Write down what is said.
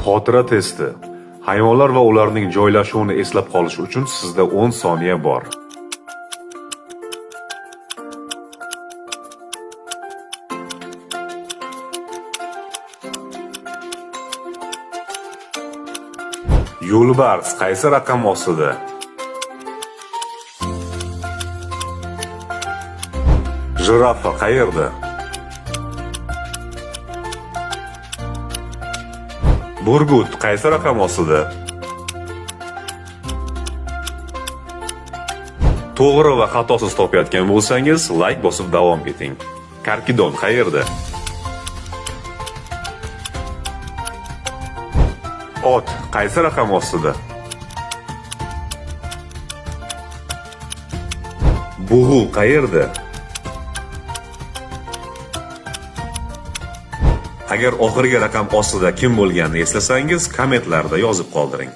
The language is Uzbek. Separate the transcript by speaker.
Speaker 1: Xotira testi. Hayvonlar va ularning joylashuvini eslab qolish uchun sizda 10 soniya bor. Yo'lbars qaysi raqam ostida? Jirafa qayerda? Burgut qaysi raqam ostida? To'g'ri va xatosiz topayotgan bo'lsangiz, like bosib davom eting. Karkidon qayerda? Ot qaysi raqam ostida? Bug'u qayerda? Agar oxirgi raqam ostida kim bo'lganini eslasangiz, kommentlarda yozib qoldiring.